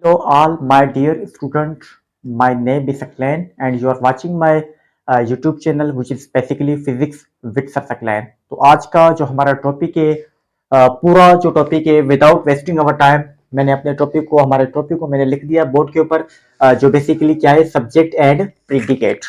Hello all my dear students, my name is Saklan and you are watching my YouTube channel which is basically physics with Sir Saklan। तो आज का जो हमारा topic है पूरा जो टॉपिक है विदाउट वेस्टिंग अवर टाइम मैंने अपने टॉपिक को हमारे टॉपिक को मैंने लिख दिया बोर्ड के ऊपर जो बेसिकली क्या है सब्जेक्ट एंड प्रीडिकेट।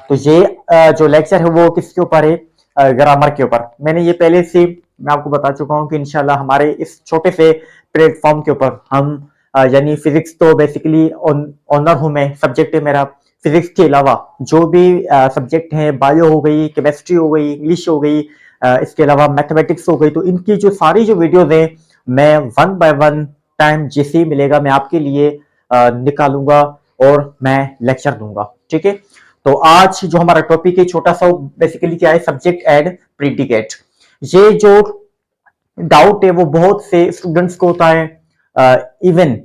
तो ये जो लेक्चर है वो किसके ऊपर है ग्रामर के ऊपर। मैंने ये पहले से मैं आपको बता चुका हूँ कि इंशाल्लाह हमारे इस छोटे से प्लेटफॉर्म के ऊपर हम यानी फिजिक्स तो बेसिकली ऑनर हूं मैं, सब्जेक्ट है मेरा फिजिक्स के अलावा जो भी सब्जेक्ट हैं, बायो हो गई, केमिस्ट्री हो गई, इंग्लिश हो गई, इसके अलावा मैथमेटिक्स हो गई। तो इनकी जो सारी जो वीडियोज हैं मैं वन बाय वन टाइम जैसे ही मिलेगा मैं आपके लिए निकालूंगा और मैं लेक्चर दूंगा। ठीक है, तो आज जो हमारा टॉपिक है छोटा सा बेसिकली क्या है सब्जेक्ट एंड प्रीडिकेट। ये जो डाउट है वो बहुत से स्टूडेंट्स को होता है, इवन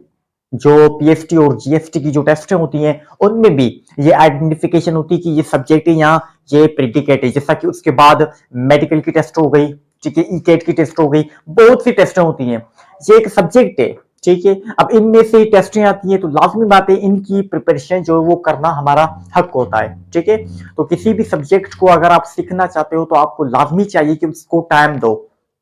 जो पीएसटी और जीएसटी की जो टेस्ट होती हैं उनमें भी ये आइडेंटिफिकेशन होती है कि ये सब्जेक्ट है या ये प्रेडिकेट है। जैसा कि उसके बाद मेडिकल की टेस्ट हो गई, ठीक है, ईकेट की टेस्ट हो गई, बहुत सी टेस्टें होती हैं। ये एक सब्जेक्ट है, ठीक है। अब इनमें से टेस्टें आती हैं तो लाजमी बात है इनकी प्रिपरेशन जो है वो करना हमारा हक होता है। ठीक है, तो किसी भी सब्जेक्ट को अगर आप सीखना चाहते हो तो आपको लाजमी चाहिए कि उसको टाइम दो,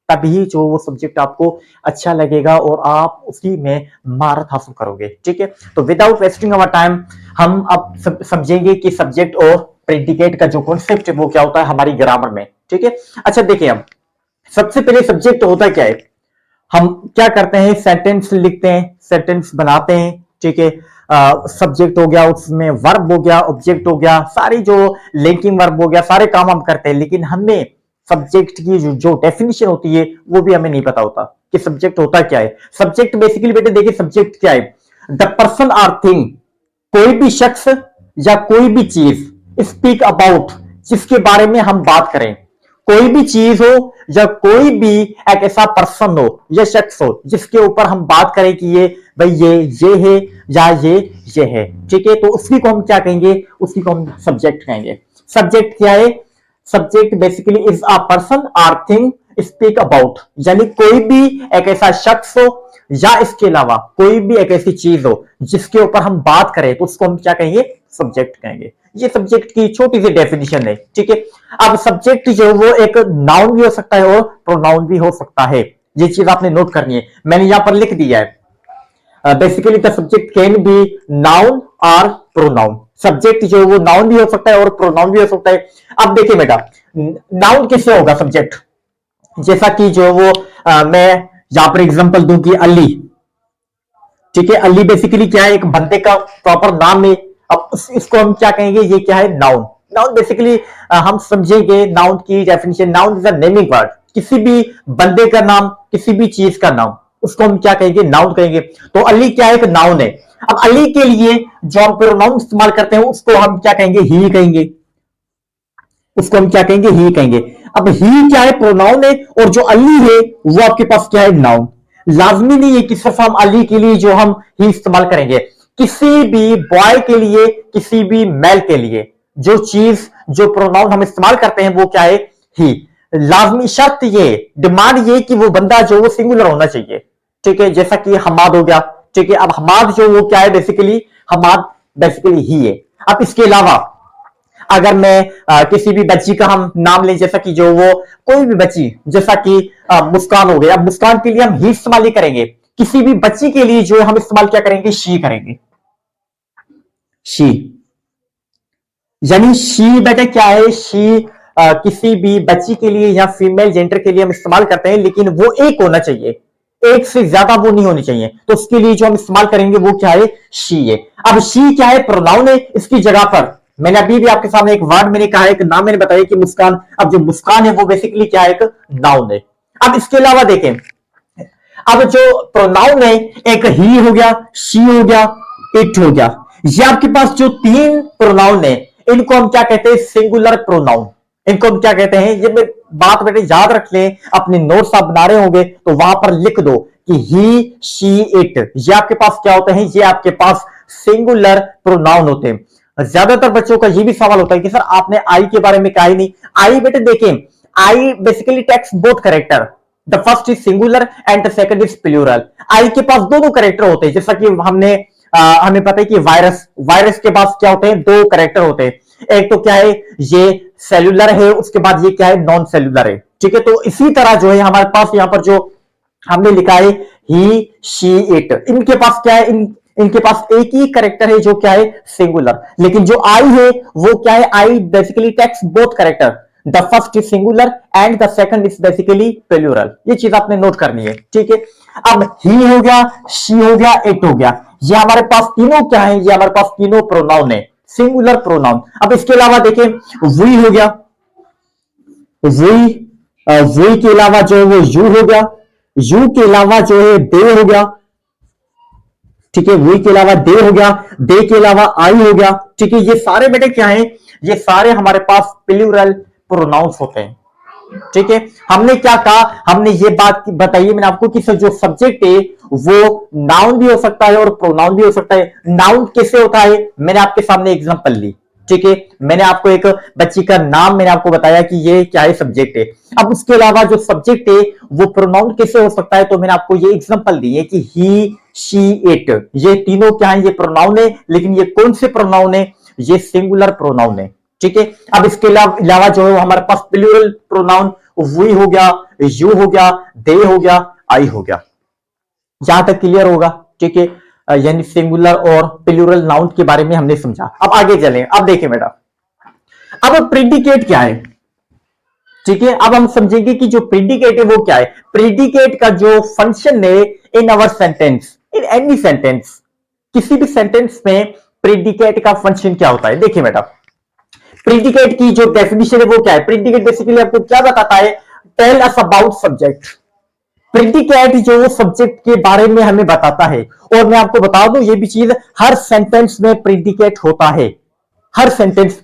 तभी जो वो सब्जेक्ट आपको अच्छा लगेगा और आप उसी में महारत हासिल करोगे। ठीक है, तो विदाउट वेस्टिंग आवर टाइम हम अब समझेंगे कि सब्जेक्ट और प्रेडिकेट का जो कॉन्सेप्ट है वो क्या होता है हमारी ग्रामर में। ठीक है, अच्छा देखिए, हम सबसे पहले सब्जेक्ट होता क्या है, हम क्या करते हैं सेंटेंस लिखते हैं, सेंटेंस बनाते हैं। ठीक है, सब्जेक्ट हो गया, उसमें वर्ब हो गया, ऑब्जेक्ट हो गया, सारी जो लिंकिंग वर्ब हो गया, सारे काम हम करते हैं। लेकिन हमें सब्जेक्ट की जो डेफिनेशन होती है वो भी हमें नहीं पता होता कि सब्जेक्ट होता क्या है। सब्जेक्ट बेसिकली बेटे देखिए सब्जेक्ट क्या है, द पर्सन आर थिंग, कोई भी शख्स या कोई भी चीज, स्पीक अबाउट, जिसके बारे में हम बात करें। कोई भी चीज हो या कोई भी एक ऐसा पर्सन हो या शख्स हो जिसके ऊपर हम बात करें कि ये भाई ये है या ये है। ठीक है, तो उसी को हम क्या कहेंगे, उसी को हम सब्जेक्ट कहेंगे। सब्जेक्ट क्या है, subject basically is a person or thing speak about, यानी कोई भी एक ऐसा शख्स हो या इसके अलावा कोई भी एक ऐसी चीज हो जिसके ऊपर हम बात करें तो उसको हम क्या कहेंगे, सब्जेक्ट कहेंगे। ये सब्जेक्ट की छोटी सी डेफिनेशन है। ठीक है, अब सब्जेक्ट जो वो एक नाउन भी हो सकता है और प्रोनाउन भी हो सकता है। ये चीज आपने नोट करनी है, मैंने यहां पर लिख दिया है। Basically the subject can be noun और प्रोनाउन। सब्जेक्ट जो वो नाउन भी हो सकता है और प्रोनाउन भी हो सकता है। अब देखिए बेटा, नाउन किससे होगा सब्जेक्ट, जैसा कि जो वो मैं यहां पर एग्जांपल दूं कि अली। ठीक है, अली बेसिकली क्या है, एक बंदे का प्रॉपर नाम है। अब इसको हम क्या कहेंगे, ये क्या है, नाउन। नाउन बेसिकली हम समझेंगे नाउन की definition, noun is a naming word, किसी भी बंदे का नाम, किसी भी चीज का नाम, उसको हम क्या कहेंगे, नाउन कहेंगे। तो अली क्या है, एक नाउन है। अब अली के लिए जो हम प्रोनाउन इस्तेमाल करते हैं उसको हम क्या कहेंगे, ही कहेंगे। उसको हम क्या कहेंगे, ही कहेंगे। अब ही क्या है, प्रोनाउन है, और जो अली है वो आपके पास क्या है, नाउन। लाजमी नहीं है कि सिर्फ हम अली के लिए जो हम ही इस्तेमाल करेंगे, किसी भी बॉय के लिए, किसी भी मेल के लिए जो चीज जो प्रोनाउन हम इस्तेमाल करते हैं वो क्या है, ही। लाजमी शर्त ये, डिमांड ये कि वो बंदा जो वो सिंगुलर होना चाहिए। ठीक है, जैसा कि हमाद हो गया। ठीक है, अब हमाद जो वो क्या है, बेसिकली हमाद बेसिकली ही है। अब इसके अलावा अगर मैं किसी भी बच्ची का हम नाम लें, जैसा कि जो वो कोई भी बच्ची, जैसा कि मुस्कान हो गया, अब मुस्कान के लिए हम ही इस्तेमाल नहीं करेंगे, किसी भी बच्ची के लिए जो हम इस्तेमाल क्या करेंगे, शी करेंगे। शी, यानी शी बेटा क्या है, शी किसी भी बच्ची के लिए या फीमेल जेंडर के लिए हम इस्तेमाल करते हैं, लेकिन वो एक होना चाहिए, एक से ज्यादा वो नहीं होनी चाहिए। तो उसके लिए जो हम इस्तेमाल करेंगे वो क्या है, शी है। अब शी क्या है, प्रोनाउन है। इसकी जगह पर मैंने अभी भी आपके सामने एक वर्ड मैंने कहा है, एक नाम मैंने बताया कि मुस्कान। अब जो मुस्कान है वो बेसिकली क्या है, एक नाउन है। अब इसके अलावा देखें, अब जो प्रोनाउन है, एक ही हो गया, शी हो गया, इट हो गया। ये आपके पास जो तीन प्रोनाउन है इनको हम क्या कहते हैं, सिंगुलर प्रोनाउन। इनको हम क्या कहते हैं, ये बात बेटे याद रख लें, अपने नोट्स आप बना रहे होंगे तो वहां पर लिख दो कि ही, शी, इट। ये आपके पास क्या होते हैं, ये आपके पास सिंगुलर प्रोनाउन होते हैं। ज्यादातर बच्चों का ये भी सवाल होता है कि सर आपने आई के बारे में कहा ही नहीं। आई बेटे देखें, I basically takes both character, the first is singular and the second is plural. I के पास दोनों कैरेक्टर होते हैं, जैसा कि हमने हमें पता है कि वायरस वायरस के पास क्या होते हैं, दो कैरेक्टर होते हैं। एक तो क्या है, ये सेलुलर है, उसके बाद ये क्या है, नॉन सेलुलर है। ठीक है, तो इसी तरह जो है हमारे पास यहां पर जो हमने लिखा है ही, शी, इट, इनके पास क्या है, इनके पास एक ही कैरेक्टर है जो क्या है, सिंगुलर। लेकिन जो आई है वो क्या है, I basically takes both character, the first is singular and the second is basically plural. ये चीज आपने नोट करनी है। ठीक है, अब ही हो गया, शी हो गया, इट हो गया, ये हमारे पास तीनों क्या है, ये हमारे पास तीनों प्रोनाउन है, सिंगुलर प्रोनाउन। अब इसके अलावा देखें, वी हो गया, वी के अलावा जो है वो यू हो गया, यू के अलावा जो है दे हो गया। ठीक है, वी के अलावा दे हो गया, दे के अलावा आई हो गया। ठीक है, ये सारे बेटे क्या हैं, ये सारे हमारे पास प्लूरल प्रोनाउंस होते हैं। ठीक है, हमने क्या कहा, हमने ये बात बताई मैंने आपको कि जो सब्जेक्ट है वो नाउन भी हो सकता है और प्रोनाउन भी हो सकता है। नाउन कैसे होता है, मैंने आपके सामने एग्जांपल ली। ठीक है, मैंने आपको एक बच्ची का नाम मैंने आपको बताया कि ये क्या है, सब्जेक्ट है। अब उसके अलावा जो सब्जेक्ट है वो प्रोनाउन कैसे हो सकता है, तो मैंने आपको ये एग्जांपल दी है कि ही, शी, इट, ये तीनों क्या है, ये प्रोनाउन है। लेकिन ये कौन से प्रोनाउन है, ये सिंगुलर प्रोनाउन है। ठीक है, अब इसके अलावा जो है हमारे पास प्लूरल प्रोनाउन वी हो गया, यू हो गया, दे हो गया, आई हो गया। जहां तक क्लियर होगा। ठीक है, यानी सिंगुलर और प्लूरल नाउन के बारे में हमने समझा। अब आगे चलें। अब देखिए बेटा, अब प्रेडिकेट क्या है। ठीक है, अब हम समझेंगे कि जो प्रेडिकेट है वो क्या है। प्रेडिकेट का जो फंक्शन है इन अवर सेंटेंस, इन एनी सेंटेंस, किसी भी सेंटेंस में प्रेडिकेट का फंक्शन क्या होता है। देखिए बेटा, प्रेडिकेट की जो डेफिनेशन है वो क्या है। प्रेडिकेट बेसिकली आपको क्या बताता है, tell us about subject. Predicate जो सब्जेक्ट के बारे में हमें बताता है। और मैं आपको बता दूं ये भी चीज, हर सेंटेंस में प्रेडिकेट होता है, हर सेंटेंस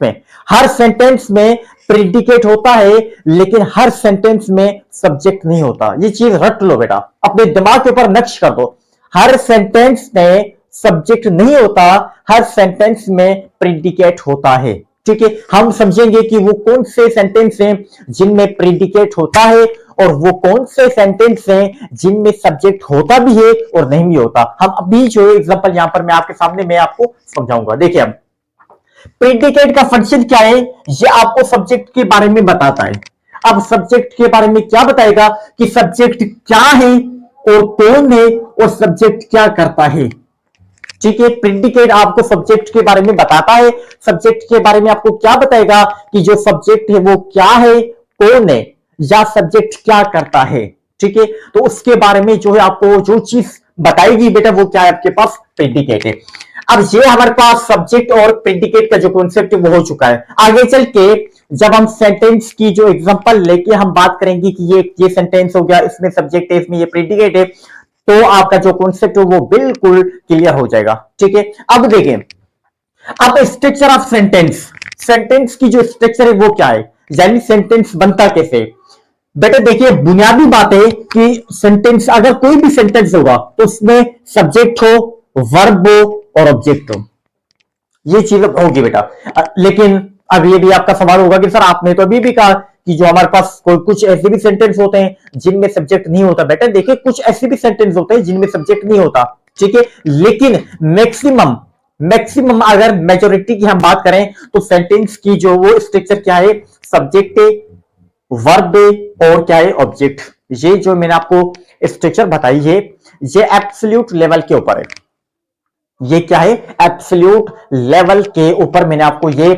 में प्रेडिकेट होता है, लेकिन हर सेंटेंस में सब्जेक्ट नहीं होता। ये चीज रट लो बेटा, अपने दिमाग के ऊपर नक्श कर दो। हर सेंटेंस में सब्जेक्ट नहीं होता, हर सेंटेंस में प्रेडिकेट होता है। ठीक है, हम समझेंगे कि वो कौन से सेंटेंस हैं जिनमें प्रेडिकेट होता है और वो कौन से सेंटेंस हैं जिनमें सब्जेक्ट होता भी है और नहीं भी होता। हम अभी जो एग्जांपल यहां पर मैं आपके सामने मैं आपको समझाऊंगा। देखिए, अब प्रेडिकेट का फंक्शन क्या है, ये आपको सब्जेक्ट के बारे में बताता है। अब सब्जेक्ट के बारे में क्या बताएगा कि सब्जेक्ट क्या है और कौन है और सब्जेक्ट क्या करता है। ठीक है, प्रेडिकेट आपको सब्जेक्ट के बारे में बताता है। सब्जेक्ट के बारे में आपको क्या बताएगा कि जो सब्जेक्ट है वो क्या है, कौन है, या सब्जेक्ट क्या करता है। ठीक है, तो उसके बारे में जो है आपको जो चीज बताएगी बेटा वो क्या है, आपके पास प्रेडिकेट है। अब ये हमारे पास सब्जेक्ट और प्रेडिकेट का जो कॉन्सेप्ट है वो हो चुका है। आगे चल के जब हम सेंटेंस की जो एग्जांपल लेके हम बात करेंगे कि ये सेंटेंस हो गया, इसमें सब्जेक्ट है, इसमें ये प्रेडिकेट है, तो आपका जो कॉन्सेप्ट है वो बिल्कुल क्लियर हो जाएगा। ठीक है, अब देखें, अब स्ट्रक्चर ऑफ सेंटेंस, सेंटेंस की जो स्ट्रक्चर है वो क्या है, यानी सेंटेंस बनता कैसे। बेटा देखिए, बुनियादी बात है कि सेंटेंस, अगर कोई भी सेंटेंस होगा तो उसमें सब्जेक्ट हो, वर्ब हो और ऑब्जेक्ट हो, ये चीज होगी बेटा। लेकिन अब ये भी आपका सवाल होगा कि सर आपने तो अभी भी कहा कि जो हमारे पास कोई कुछ ऐसे भी सेंटेंस होते हैं जिनमें सब्जेक्ट नहीं होता। बेटा देखिए, कुछ ऐसे भी सेंटेंस होते हैं जिनमें सब्जेक्ट नहीं होता। ठीक है, लेकिन मैक्सिमम अगर मेजोरिटी की हम बात करें तो सेंटेंस की जो वो स्ट्रक्चर क्या है, सब्जेक्ट है, वर्ब और क्या है, ऑब्जेक्ट। ये जो मैंने आपको स्ट्रक्चर बताई है ये एब्सोल्यूट लेवल के ऊपर है। ये क्या है, एब्सोल्यूट लेवल के ऊपर मैंने आपको ये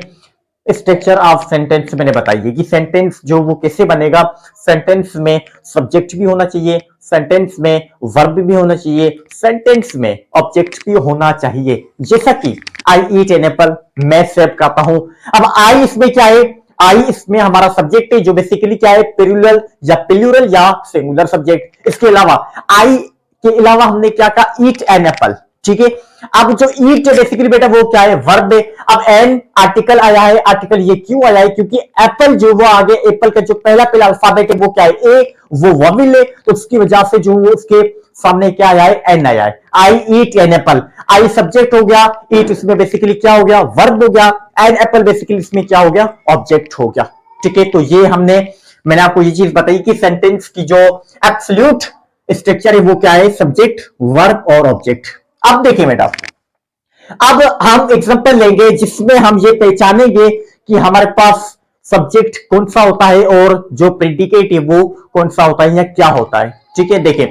स्ट्रक्चर ऑफ सेंटेंस मैंने बताई है कि सेंटेंस जो वो कैसे बनेगा। सेंटेंस में सब्जेक्ट भी होना चाहिए, सेंटेंस में वर्ब भी होना चाहिए, सेंटेंस में ऑब्जेक्ट भी होना चाहिए। जैसा कि आई ईट एन एप्पल, मैं सेब खाता हूं। अब आई इसमें क्या है, आई इसमें हमारा सब्जेक्ट है जो बेसिकली क्या है, प्लूरल या सिंगुलर सब्जेक्ट। इसके अलावा आई के अलावा हमने क्या कहा, ईट एन एप्पल। ठीक है, अब जो ईट बेसिकली बेटा वो क्या है, वर्ब है। अब एन आर्टिकल आया है, आर्टिकल ये क्यों आया है, क्योंकि एप्पल जो वो आगे एप्पल का जो पहला अल्फाबेट है वो क्या है, ए, वो वॉवेल है, तो उसकी वजह से जो वो उसके सामने क्या आया है, एन आया है। I eat an apple, I subject हो गया, ईट इसमें बेसिकली क्या हो गया, वर्ब हो गया, एन एप्पल बेसिकली इसमें क्या हो गया, ऑब्जेक्ट हो गया। ठीक है, तो ये मैंने आपको ये चीज बताई कि सेंटेंस की जो एब्सोल्यूट स्ट्रक्चर है वो क्या है, सब्जेक्ट, वर्ब और ऑब्जेक्ट। अब देखिए बेटा, अब हम एग्जांपल लेंगे जिसमें हम ये पहचानेंगे कि हमारे पास सब्जेक्ट कौन सा होता है और जो प्रेडिकेट है वो कौन सा होता है या क्या होता है। ठीक है, देखें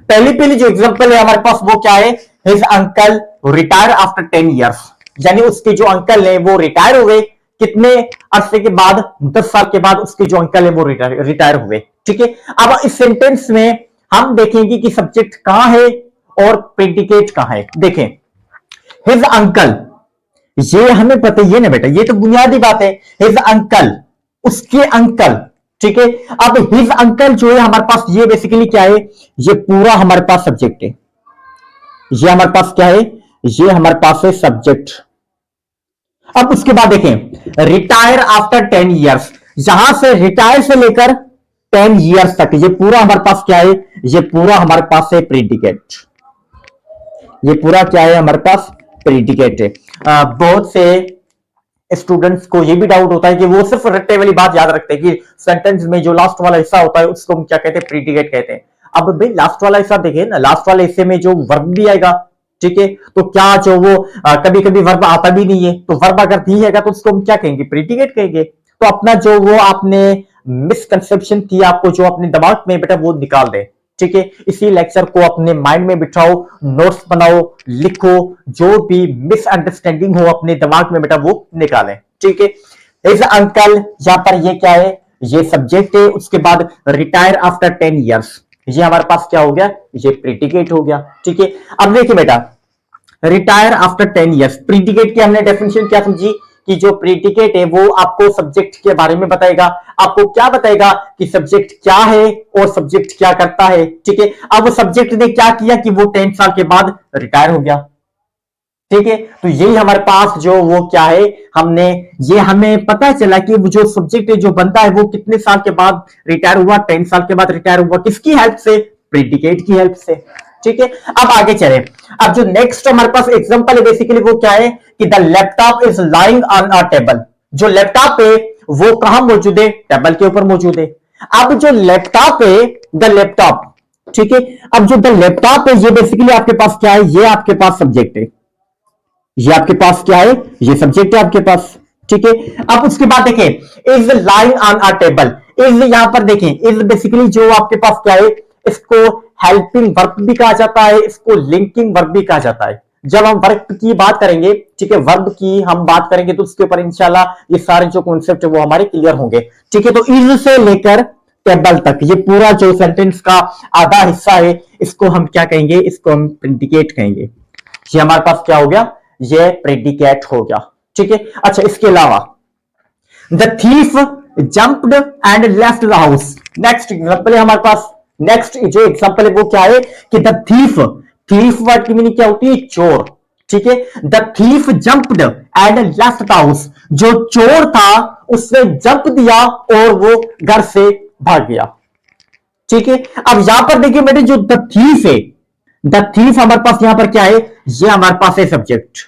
पहली पहली जो एग्जांपल है हमारे पास वो क्या है, his uncle retire after 10 years, यानी उसके जो अंकल है वो रिटायर हो गए कितने अरसे के बाद, 10 साल के बाद उसके जो अंकल है वो रिटायर हुए। ठीक है, अब इस सेंटेंस में हम देखेंगे कि सब्जेक्ट कहां है और प्रेडिकेट कहां है। देखें हिज अंकल, ये हमें पता ही है ना बेटा, ये तो बुनियादी बात है। हिज अंकल, उसके अंकल। ठीक है, अब हिज अंकल जो है हमारे पास ये बेसिकली क्या है, ये पूरा हमारे पास सब्जेक्ट है। ये हमारे पास क्या है, ये हमारे पास है सब्जेक्ट। अब उसके बाद देखें रिटायर आफ्टर 10 years, यहां से रिटायर से लेकर 10 years तक ये पूरा हमारे पास क्या है, ये पूरा हमारे पास है प्रेडिकेट। ये पूरा क्या है हमारे पास प्रेडिकेट है। बहुत से स्टूडेंट्स को ये भी डाउट होता है कि वो सिर्फ रट्टे वाली बात याद रखते हैं कि सेंटेंस में जो लास्ट वाला हिस्सा होता है उसको हम क्या कहते हैं, प्रेडिकेट कहते हैं। अब भाई लास्ट वाला हिस्सा देखिए ना, लास्ट वाले हिस्से में जो वर्ब भी आएगा, ठीक है, तो क्या जो वो कभी कभी वर्ब आता भी नहीं है, तो वर्ब अगर नहीं है तो उसको हम क्या कहेंगे, प्रेडिकेट कहेंगे। तो अपना जो वो आपने मिसकंसेप्शन थी आपको जो अपने दिमाग में बेटा वो निकाल दे। ठीक है, इसी लेक्चर को अपने माइंड में बिठाओ, नोट्स बनाओ, लिखो, जो भी मिसअंडरस्टैंडिंग हो अपने दिमाग में बेटा वो निकालें। ठीक है, इस अंकल यहां पर ये क्या है, ये सब्जेक्ट है। उसके बाद रिटायर आफ्टर 10 years, ये हमारे पास क्या हो गया, ये प्रेडिकेट हो गया। ठीक है, अब देखिए बेटा रिटायर आफ्टर 10 years, प्रीडिकेट की हमने डेफिनेशन क्या समझी कि जो प्रीडिकेट है वो आपको सब्जेक्ट के बारे में बताएगा, आपको क्या बताएगा कि सब्जेक्ट क्या है और सब्जेक्ट क्या करता है। ठीक है, अब सब्जेक्ट ने क्या किया कि वो 10 साल के बाद रिटायर हो गया। ठीक है, तो यही हमारे पास जो वो क्या है, हमने ये हमें पता चला कि वो जो सब्जेक्ट है जो बनता है वो कितने साल के बाद रिटायर हुआ, 10 साल के बाद रिटायर हुआ, किसकी हेल्प से, प्रीडिकेट की हेल्प से। ठीक है, अब आगे चले। अब जो नेक्स्ट हमारे पास एग्जांपल है बेसिकली वो क्या है कि the laptop is lying on a table, जो लैपटॉप है वो कहां मौजूद है, टेबल के ऊपर मौजूद है। अब जो लैपटॉप है, द लैपटॉप, ठीक है, अब जो द लैपटॉप है ये बेसिकली आपके पास क्या है, ये आपके पास सब्जेक्ट है, ये आपके पास क्या है, ये सब्जेक्ट है आपके पास। ठीक है, अब उसके बाद देखें is lying on a table, is यहां पर देखें, इज बेसिकली जो आपके पास क्या है, इसको हेल्पिंग वर्ब भी कहा जाता है, इसको लिंकिंग वर्ब भी कहा जाता है। जब हम वर्ब की बात करेंगे, ठीक है, वर्ब की हम बात करेंगे तो उसके ऊपर इंशाल्लाह ये सारे जो कॉन्सेप्ट है वो हमारे क्लियर होंगे। ठीक है, तो इज से लेकर टेबल तक ये पूरा जो सेंटेंस का आधा हिस्सा है इसको हम क्या कहेंगे, इसको हम प्रेडिकेट कहेंगे। ये हमारे पास क्या हो गया, ये प्रेडिकेट हो गया। ठीक है, अच्छा इसके अलावा the thief jumped and left the house, next example है हमारे पास। नेक्स्ट जो एग्जांपल है वो क्या है कि द थीफ, थीफ वर्ड की मीनिंग क्या होती है, चोर। ठीक है, the thief jumped and left the house, जो चोर था उसने जंप दिया और वो घर से भाग गया। ठीक है, अब यहां पर देखिए बेटे जो द थीफ है, द थीफ हमारे पास यहां पर क्या है, ये हमारे पास है सब्जेक्ट।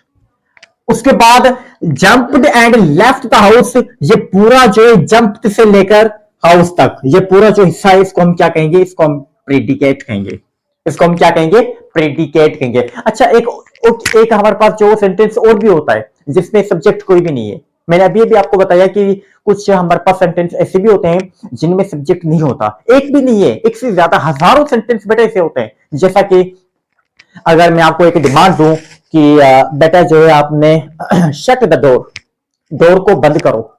उसके बाद jumped and left the house, ये पूरा जो है जंप से लेकर हाउस तक ये पूरा जो हिस्सा है इसको हम क्या कहेंगे, इसको हम प्रेडिकेट कहेंगे, इसको हम क्या कहेंगे, प्रेडिकेट कहेंगे। अच्छा एक हमारे पास जो सेंटेंस और भी होता है जिसमें सब्जेक्ट कोई भी नहीं है। मैंने अभी भी आपको बताया कि कुछ हमारे पास सेंटेंस ऐसे भी होते हैं जिनमें सब्जेक्ट नहीं होता, एक भी नहीं है, एक से ज्यादा हजारों सेंटेंस बेटा ऐसे होते हैं। जैसा कि अगर मैं आपको एक डिमांड दूं कि बेटा जो है आपने शट द डोर, डोर को बंद करो।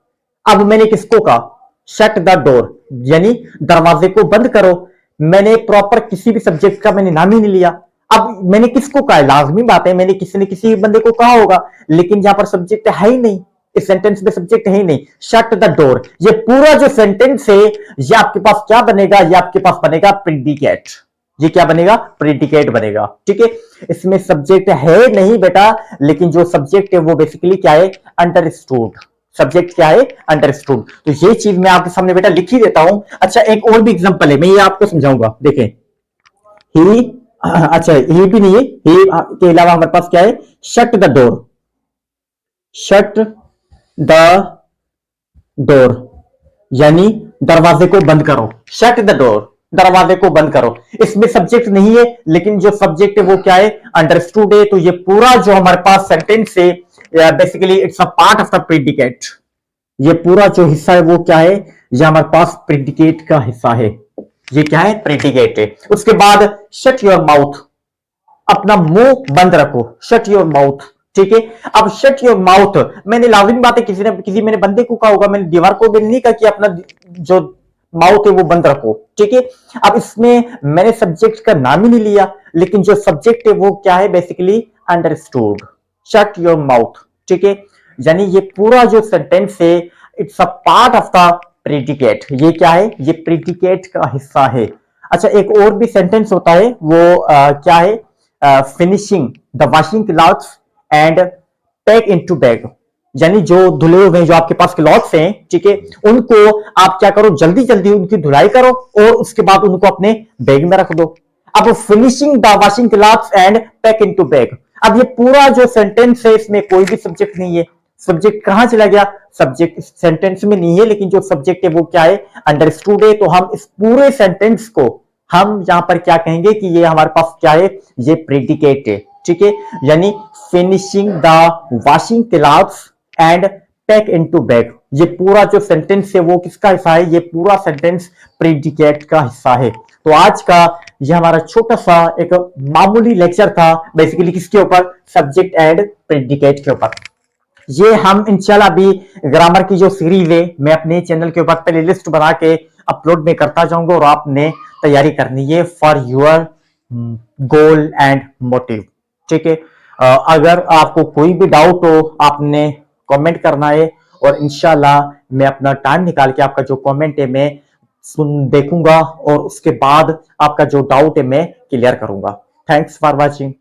अब मैंने किसको कहा, शट द डोर, यानी दरवाजे को बंद करो। मैंने प्रॉपर किसी भी सब्जेक्ट का मैंने नाम ही नहीं लिया। अब मैंने किसको कहा, लाजमी बात है मैंने किसी ने किसी बंदे को कहा होगा, लेकिन यहां पर सब्जेक्ट है ही नहीं, इस सेंटेंस में सब्जेक्ट है ही नहीं। शट द डोर, ये पूरा जो सेंटेंस है ये आपके पास क्या बनेगा, ये आपके पास बनेगा प्रेडिकेट। ये क्या बनेगा, प्रेडिकेट बनेगा। ठीक है, इसमें सब्जेक्ट है नहीं बेटा, लेकिन जो सब्जेक्ट है वो बेसिकली क्या है, अंडरस्टूड। सब्जेक्ट क्या है, अंडरस्टूड। तो ये चीज मैं आपके सामने बेटा लिख ही देता हूं। अच्छा एक और भी एग्जांपल है, मैं ये आपको समझाऊंगा। देखें ही, अच्छा ही भी नहीं है, ही के अलावा हमारे पास क्या है, shut the door, shut the door यानी दरवाजे को बंद करो, शट द डोर। दरवाजे को बंद करो। इसमें सब्जेक्ट नहीं है, लेकिन जो सब्जेक्ट है वो क्या है, अंडरस्टूड है। तो ये पूरा जो हमारे पास सेंटेंस है, basically it's a part of the predicate. ये पूरा जो हिस्सा है वो क्या है, ये हमारे पास प्रेडिकेट का हिस्सा है। ये क्या है, प्रेडिकेट है। उसके बाद शट योर माउथ, अपना मुंह बंद रखो, शट योर माउथ। ठीक है, अब शट योर माउथ, मैंने लाजिम बात है, किसी मैंने बंदे को कहा होगा, मैंने दीवार को भी नहीं कहा कि अपना जो माउथ है वो बंद रखो। ठीक है, अब इसमें मैंने सब्जेक्ट का नाम ही नहीं लिया, लेकिन जो सब्जेक्ट है वो क्या है, basically understood, shut your mouth. ठीक है, यानी ये पूरा जो सेंटेंस है it's a part of the predicate. ये क्या है, ये प्रेडिकेट का हिस्सा है। अच्छा, एक और भी सेंटेंस होता है, वो क्या है, finishing the washing clothes and pack into bag, यानी जो धुले हुए जो आपके पास क्लॉथ्स हैं, ठीक है, उनको आप क्या करो, जल्दी जल्दी उनकी धुलाई करो और उसके बाद उनको अपने बैग में रख दो। अब finishing the washing clothes and pack into bag, अब ये पूरा जो सेंटेंस है इसमें कोई भी सब्जेक्ट नहीं है। सब्जेक्ट कहां चला गया, सब्जेक्ट सेंटेंस में नहीं है, लेकिन जो सब्जेक्ट है वो क्या है, अंडरस्टूड है। तो हम इस पूरे सेंटेंस को हम यहां पर क्या कहेंगे कि ये हमारे पास क्या है, ये प्रेडिकेट है। ठीक है, यानी finishing the washing clothes and pack into bag, ये पूरा जो सेंटेंस है वो किसका हिस्सा है, ये पूरा सेंटेंस प्रेडिकेट का हिस्सा है। तो आज का ये हमारा छोटा सा एक मामूली लेक्चर था, बेसिकली किसके ऊपर, सब्जेक्ट एंड प्रेडिकेट के ऊपर। ये हम इंशाल्लाह अभी ग्रामर की जो सीरीज है मैं अपने चैनल के ऊपर प्ले लिस्ट बना के अपलोड में करता जाऊंगा, और आपने तैयारी करनी है for your goal and motive. ठीक है, अगर आपको कोई भी डाउट हो आपने कमेंट करना है, और इंशाल्लाह मैं अपना टाइम निकाल के आपका जो कमेंट है मैं देखूंगा, और उसके बाद आपका जो डाउट है मैं क्लियर करूंगा। Thanks for watching.